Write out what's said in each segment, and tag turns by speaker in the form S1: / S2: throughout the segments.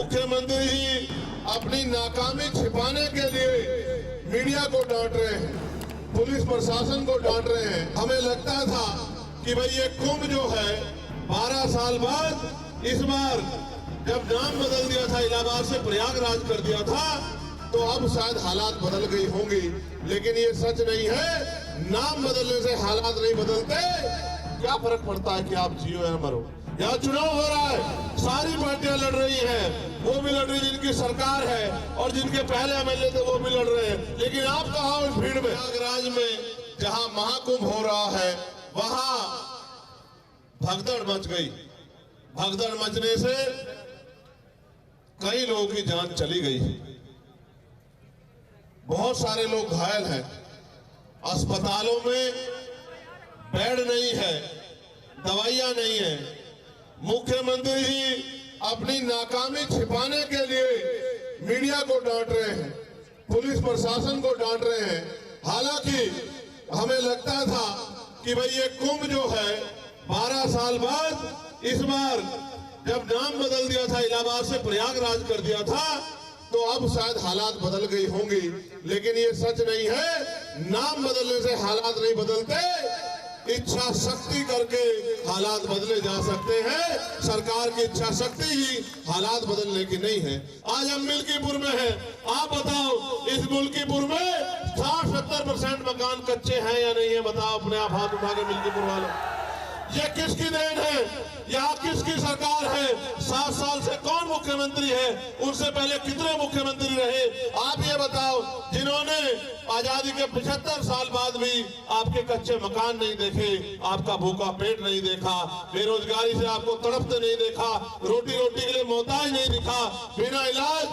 S1: मुख्यमंत्री ही अपनी नाकामी छिपाने के लिए मीडिया को डांट रहे हैं, पुलिस प्रशासन को डांट रहे हैं। हमें लगता था कि भाई ये कुंभ जो है 12 साल बाद इस बार जब नाम बदल दिया था, इलाहाबाद से प्रयागराज कर दिया था, तो अब शायद हालात बदल गई होंगी, लेकिन ये सच नहीं है। नाम बदलने से हालात नहीं बदलते। क्या फर्क पड़ता है कि आप जियो या मरो। यहाँ चुनाव हो रहा है, सारी पार्टियां लड़ रही हैं, वो भी लड़ रही जिनकी सरकार है और जिनके पहले एमएलए थे वो भी लड़ रहे हैं, लेकिन आप कहा उस भीड़ में। प्रयागराज में जहां महाकुंभ हो रहा है वहां भगदड़ मच गई। भगदड़ मचने से कई लोगों की जान चली गई, बहुत सारे लोग घायल हैं, अस्पतालों में बेड नहीं है, दवाइयां नहीं है। मुख्यमंत्री ही अपनी नाकामी छिपाने के लिए मीडिया को डांट रहे हैं, पुलिस प्रशासन को डांट रहे हैं। हालांकि हमें लगता था कि भाई ये कुंभ जो है 12 साल बाद इस बार जब नाम बदल दिया था, इलाहाबाद से प्रयागराज कर दिया था, तो अब शायद हालात बदल गई होंगी, लेकिन ये सच नहीं है। नाम बदलने से हालात नहीं बदलते, इच्छा शक्ति करके हालात बदले जा सकते हैं। सरकार की इच्छा शक्ति ही हालात बदलने की नहीं है। आज हम मिल्कीपुर में हैं, आप बताओ इस मिल्कीपुर में 60-70% मकान कच्चे हैं या नहीं है? बताओ अपने आप हाथ उठा के मिल्कीपुर वालों। ये किसकी देन है? यहाँ किसकी सरकार है? 7 साल से कौन मुख्यमंत्री है? उनसे पहले कितने मुख्यमंत्री रहे? आप ये बताओ, जिन्होंने आजादी के 75 साल बाद भी आपके कच्चे मकान नहीं देखे, आपका भूखा पेट नहीं देखा, बेरोजगारी से आपको तड़पते नहीं देखा, रोटी के लिए मोहताज नहीं दिखा, बिना इलाज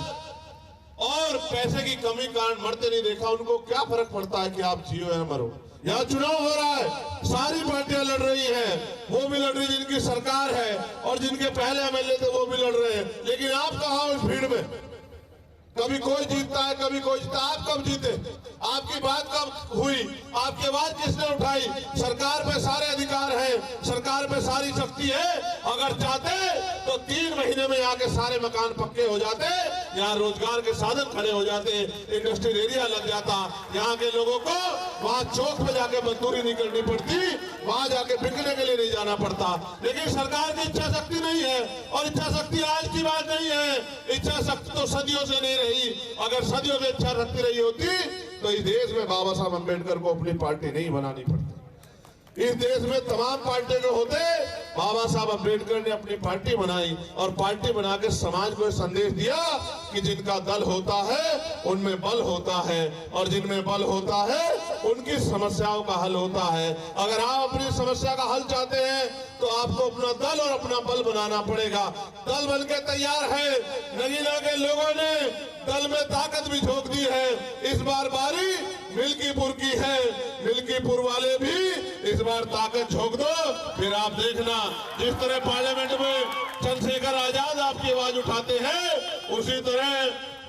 S1: और पैसे की कमी कारण मरते नहीं देखा, उनको क्या फर्क पड़ता है कि आप जियो या मरो। यहाँ चुनाव हो रहा है, सारी पार्टियां लड़ रही हैं, वो भी लड़ रही जिनकी सरकार है और जिनके पहले एमएलए थे वो भी लड़ रहे हैं, लेकिन आप कहा उस भीड़ में। कभी कोई जीतता है, कभी कोई जीतता। आप कब जीते? आपकी बात कब हुई? आपके बात किसने उठाई? सरकार पे सारे अधिकार हैं, सरकार पे सारी शक्ति है। अगर चाहते तो 3 महीने में यहाँ के सारे मकान पक्के हो जाते, यहाँ रोजगार के साधन खड़े हो जाते, इंडस्ट्रियल एरिया लग जाता, यहाँ के लोगों को वहाँ चौक पे जाके मजदूरी नहीं करनी पड़ती, वहां जाके बिकने के लिए नहीं जाना पड़ता। लेकिन सरकार की इच्छा शक्ति नहीं है, और इच्छा शक्ति आज की बात नहीं है, इच्छा शक्ति तो सदियों से नहीं रही। अगर सदियों से इच्छा शक्ति रही होती तो इस देश में बाबा साहब अम्बेडकर को अपनी पार्टी नहीं बनानी पड़ती। इस देश में तमाम पार्टियों के होते, बाबा साहब अम्बेडकर ने अपनी पार्टी बनाई और पार्टी बना के समाज को संदेश दिया कि जिनका दल होता है उनमें बल होता है, और जिनमें बल होता है उनकी समस्याओं का हल होता है। अगर आप अपनी समस्या का हल चाहते हैं तो आपको अपना दल और अपना बल बनाना पड़ेगा। दल बन के तैयार है, नगीना के लोगों ने दल में ताकत भी झोंक दी है। इस बार बारी मिल्कीपुर की है, मिल्कीपुर वाले भी इस बार ताकत झोंक दो, फिर आप देखना जिस तरह पार्लियामेंट में चंद्रशेखर आजाद आपकी आवाज उठाते हैं, उसी तरह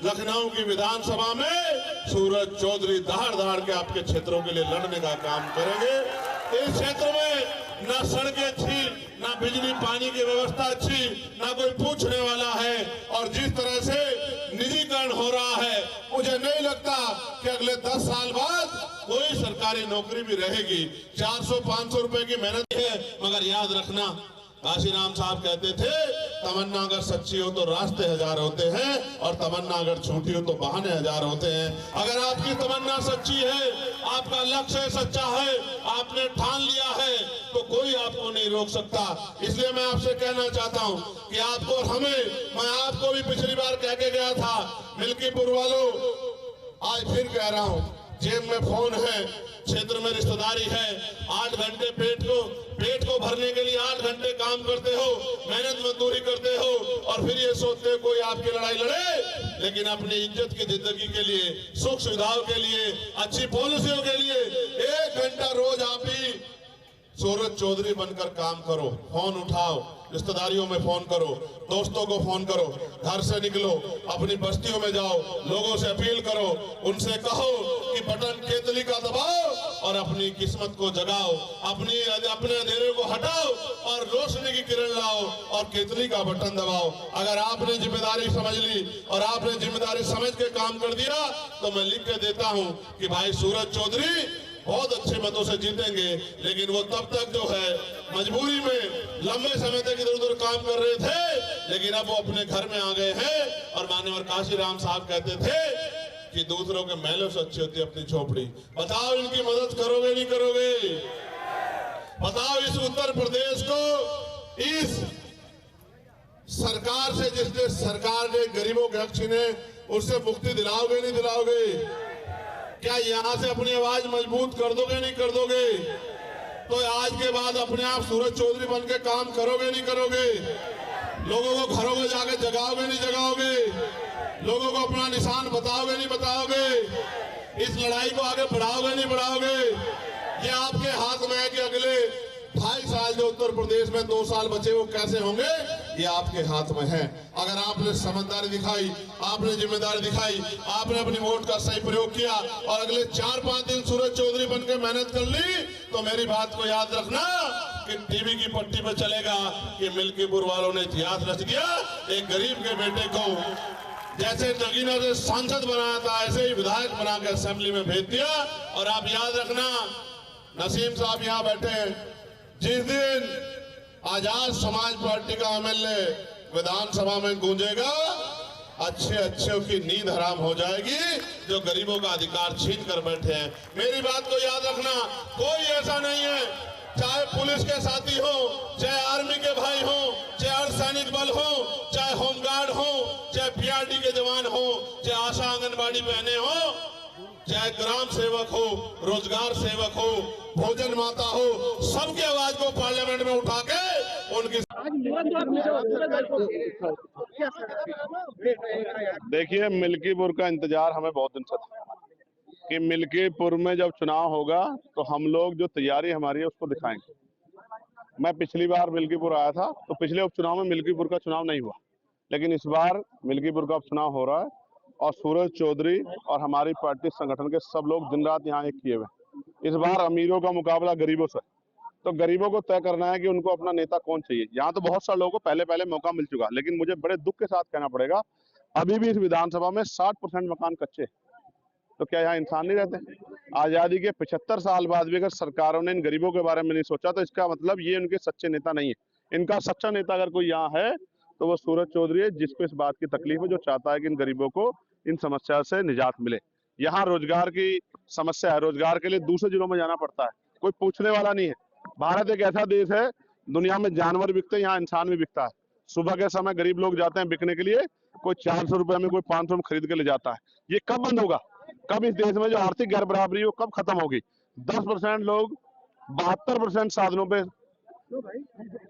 S1: लखनऊ की विधानसभा में सूरज चौधरी दहाड़ के आपके क्षेत्रों के लिए लड़ने का काम करेंगे। इस क्षेत्र में ना सड़कें अच्छी, ना बिजली पानी की व्यवस्था अच्छी, ना कोई पूछने वाला है, और जिस तरह से निजीकरण हो रहा है, मुझे नहीं लगता कि अगले 10 साल बाद कोई सरकारी नौकरी भी रहेगी। 400-500 रुपए की मेहनत है, मगर याद रखना, काशीराम साहब कहते थे, तमन्ना अगर सच्ची हो तो रास्ते 1000 होते हैं, और तमन्ना अगर झूठी हो तो बहाने 1000 होते हैं। अगर आपकी तमन्ना सच्ची है, आपका लक्ष्य सच्चा है, आपने ठान लिया है, तो कोई आपको नहीं रोक सकता। इसलिए मैं आपसे कहना चाहता हूं कि आपको और हमें, मैं आपको भी पिछली बार कह के गया था, मिल्कीपुर वालों, आज फिर कह रहा हूं, जेब में फोन है, क्षेत्र में रिश्तेदारी है, 8 घंटे पेट को भरने के लिए 8 घंटे काम करते हो, मेहनत मजदूरी करते हो, और फिर ये सोचते हो कोई आपकी लड़ाई लड़े। लेकिन अपनी इज्जत की जिंदगी के लिए, सुख सुविधाओं के लिए, अच्छी पॉलिसियों के लिए 1 घंटा रोज आप ही सूरज चौधरी बनकर काम करो, फोन उठाओ, रिश्तेदारियों में फोन करो, दोस्तों को फोन करो, घर से निकलो, अपनी बस्तियों में जाओ, लोगों से अपील करो, उनसे कहो कि बटन केतली का दबाओ और अपनी किस्मत को जगाओ, अपने अंधेरे को हटाओ और रोशनी की किरण लाओ और केतली का बटन दबाओ। अगर आपने जिम्मेदारी समझ ली और आपने जिम्मेदारी समझ के काम कर दिया तो मैं लिख के देता हूं कि भाई सूरज चौधरी बहुत अच्छे मतों से जीतेंगे, लेकिन वो तब तक जो है मजबूरी में लंबे समय तक इधर उधर काम कर रहे थे, लेकिन अब वो अपने घर में आ गए हैं। और माननीय काशीराम साहब कहते थे कि दूसरों के महलों से अच्छी होती है अपनी झोपड़ी। बताओ इनकी मदद करोगे नहीं करोगे? बताओ इस उत्तर प्रदेश को इस सरकार से, जिसने सरकार ने गरीबों के हक छीने, उससे मुक्ति दिलाओगे नहीं दिलाओगे? क्या यहां से अपनी आवाज मजबूत कर दोगे नहीं कर दोगे? तो आज के बाद अपने आप सूरज चौधरी बन के काम करोगे नहीं करोगे? लोगों को घरों में जाके जगाओगे नहीं जगाओगे? लोगों को अपना निशान बताओगे नहीं बताओगे? इस लड़ाई को आगे बढ़ाओगे नहीं बढ़ाओगे? ये आपके हाथ में है कि अगले 2.5 साल जो उत्तर प्रदेश में 2 साल बचे वो कैसे होंगे, ये आपके हाथ में है। अगर आपने समझदारी दिखाई, आपने जिम्मेदारी दिखाई, आपने अपनी वोट का सही प्रयोग किया और अगले 4-5 दिन सूरज चौधरी बनकर मेहनत कर ली, तो मेरी बात को याद रखना कि टीवी की पट्टी पर चलेगा कि मिल्कीपुर वालों ने इतिहास रच दिया। एक गरीब के बेटे को जैसे नगीना से सांसद बनाया था, ऐसे ही विधायक बना के असेंबली में भेज दिया। और आप याद रखना, नसीम साहब यहाँ बैठे हैं, जिस दिन आजाद समाज पार्टी का एमएलए विधानसभा में गूंजेगा, अच्छे की नींद हराम हो जाएगी जो गरीबों का अधिकार छीन कर बैठे हैं। मेरी बात को याद रखना, कोई ऐसा नहीं है, चाहे पुलिस के साथी हो, चाहे आर्मी के भाई हो, चाहे अर्धसैनिक बल हो, चाहे होमगार्ड हो, चाहे पीआरडी के जवान हो, चाहे आशा आंगनबाड़ी बहने हो, चाहे ग्राम सेवक हो, रोजगार सेवक हो, भोजन माता हो, सबकी आवाज को पार्लियामेंट में उठा के उनकी।
S2: देखिए, मिल्कीपुर का इंतजार हमें बहुत दिन से था कि मिल्कीपुर में जब चुनाव होगा तो हम लोग जो तैयारी हमारी है उसको दिखाएंगे। मैं पिछली बार मिल्कीपुर आया था तो पिछले उपचुनाव में मिल्कीपुर का चुनाव नहीं हुआ, लेकिन इस बार मिल्कीपुर का उपचुनाव हो रहा है और सूरज चौधरी और हमारी पार्टी संगठन के सब लोग दिन रात यहाँ एक किए हुए। इस बार अमीरों का मुकाबला गरीबों से, तो गरीबों को तय करना है कि उनको अपना नेता कौन चाहिए। यहाँ तो बहुत सारे लोगों को पहले मौका मिल चुका, लेकिन मुझे बड़े दुख के साथ कहना पड़ेगा अभी भी इस विधानसभा में 60% मकान कच्चे। तो क्या यहाँ इंसान नहीं रहते? आजादी के 75 साल बाद भी अगर सरकारों ने इन गरीबों के बारे में नहीं सोचा तो इसका मतलब ये उनके सच्चे नेता नहीं है। इनका सच्चा नेता अगर कोई यहाँ है तो वो सूरज चौधरी है, जिसको इस बात की तकलीफ है, जो चाहता है कि इन गरीबों को इन समस्या से निजात मिले। यहाँ रोजगार की समस्या है, रोजगार के लिए दूसरे जिलों में जाना पड़ता है, कोई पूछने वाला नहीं है। भारत एक ऐसा देश है, दुनिया में जानवर बिकते हैं, यहाँ इंसान भी बिकता है। सुबह के समय गरीब लोग जाते हैं बिकने के लिए, कोई 400 रुपए में, कोई 500 में खरीद के ले जाता है। ये कब बंद होगा? कब इस देश में जो आर्थिक गैर बराबरी है कब खत्म होगी? 10% लोग 72% साधनों पे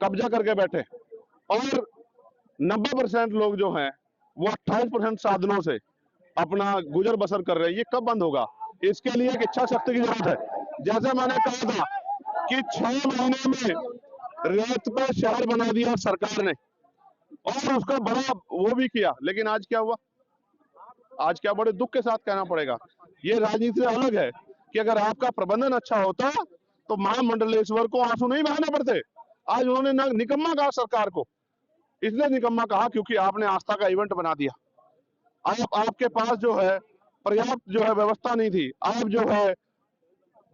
S2: कब्जा करके बैठे और 90% लोग जो हैं वो 28% साधनों से अपना गुजर बसर कर रहे हैं। ये कब बंद होगा? इसके लिए एक इच्छा शक्ति की जरूरत है। जैसे मैंने कहा था कि 6 महीने में रेत पे शहर बना दिया सरकार ने और उसका बड़ा वो भी किया, लेकिन आज क्या हुआ? आज क्या, बड़े दुख के साथ कहना पड़ेगा, ये राजनीति से अलग है कि अगर आपका प्रबंधन अच्छा होता तो महामंडलेश्वर को आंसू नहीं बहाने पड़ते। आज उन्होंने निकम्मा कहा सरकार को, इसलिए निकम्मा कहा क्योंकि आपने आस्था का इवेंट बना दिया। आपके पास जो है पर्याप्त जो है व्यवस्था नहीं थी, आप जो है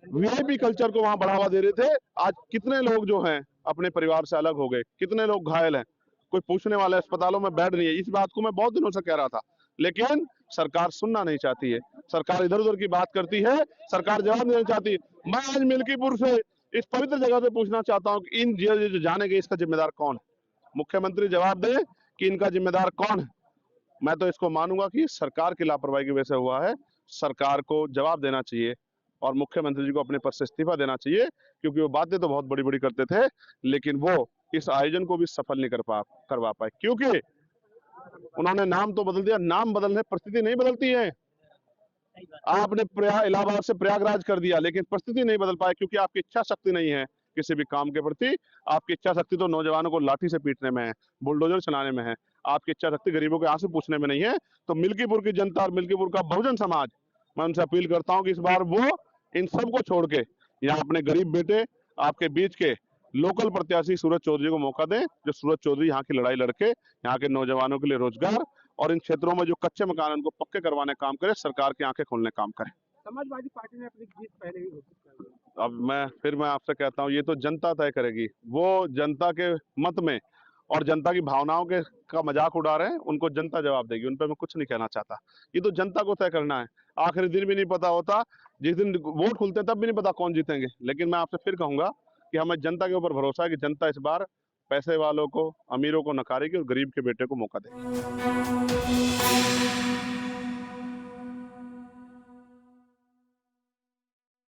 S2: वीआईपी कल्चर को वहां बढ़ावा दे रहे थे। आज कितने लोग जो हैं अपने परिवार से अलग हो गए, कितने लोग घायल हैं, कोई पूछने वाला, अस्पतालों में बेड नहीं है। इस बात को मैं बहुत दिनों से कह रहा था, लेकिन सरकार सुनना नहीं चाहती है। सरकार इधर उधर की बात करती है, सरकार जवाब नहीं चाहती। मैं आज मिल्कीपुर से, इस पवित्र जगह से पूछना चाहता हूँ कि इन जो जाने गए इसका जिम्मेदार कौन है? मुख्यमंत्री जवाब दे कि इनका जिम्मेदार कौन है। मैं तो इसको मानूंगा कि सरकार की लापरवाही की वजह से हुआ है। सरकार को जवाब देना चाहिए और मुख्यमंत्री जी को अपने पद से इस्तीफा देना चाहिए, क्योंकि वो बातें तो बहुत बड़ी बड़ी करते थे, लेकिन वो इस आयोजन को भी सफल नहीं करवा पाए, क्योंकि उन्होंने नाम तो बदल दिया। नाम बदलने परिस्थिति नहीं बदलती है। आपने इलाहाबाद से प्रयागराज कर दिया, लेकिन परिस्थिति नहीं बदल पाए क्योंकि आपकी इच्छा शक्ति नहीं है किसी भी काम के प्रति। आपकी इच्छा शक्ति तो नौजवानों को लाठी से पीटने में है, बुलडोजर चलाने में है, आपकी इच्छा शक्ति गरीबों के आंसू पूछने में नहीं है। तो मिल्कीपुर की जनता और मिल्कीपुर का बहुजन समाज, मैं उनसे अपील करता हूं कि इस बार वो इन सबको छोड़ के यहाँ अपने गरीब बेटे, आपके बीच के लोकल प्रत्याशी सूरज चौधरी को मौका दें, जो सूरज चौधरी यहाँ की लड़ाई लड़के यहाँ के नौजवानों के लिए रोजगार और इन क्षेत्रों में जो कच्चे मकान हैं उनको पक्के करवाने काम करे, सरकार की आंखें खोलने काम करे।
S3: समाजवादी पार्टी ने अपनी जीत पहले ही घोषित कर दी।
S2: अब मैं आपसे कहता हूँ, ये तो जनता तय करेगी। वो जनता के मत में और जनता की भावनाओं के का मजाक उड़ा रहे हैं, उनको जनता जवाब देगी। उन पर मैं कुछ नहीं कहना चाहता। ये तो जनता को तय करना है। आखिरी दिन भी नहीं पता होता, जिस दिन वोट खुलते हैं तब भी नहीं पता कौन जीतेंगे। लेकिन मैं आपसे फिर कहूंगा कि हमें जनता के ऊपर भरोसा है कि जनता इस बार पैसे वालों को, अमीरों को नकारेगी और गरीब के बेटे को मौका देगी।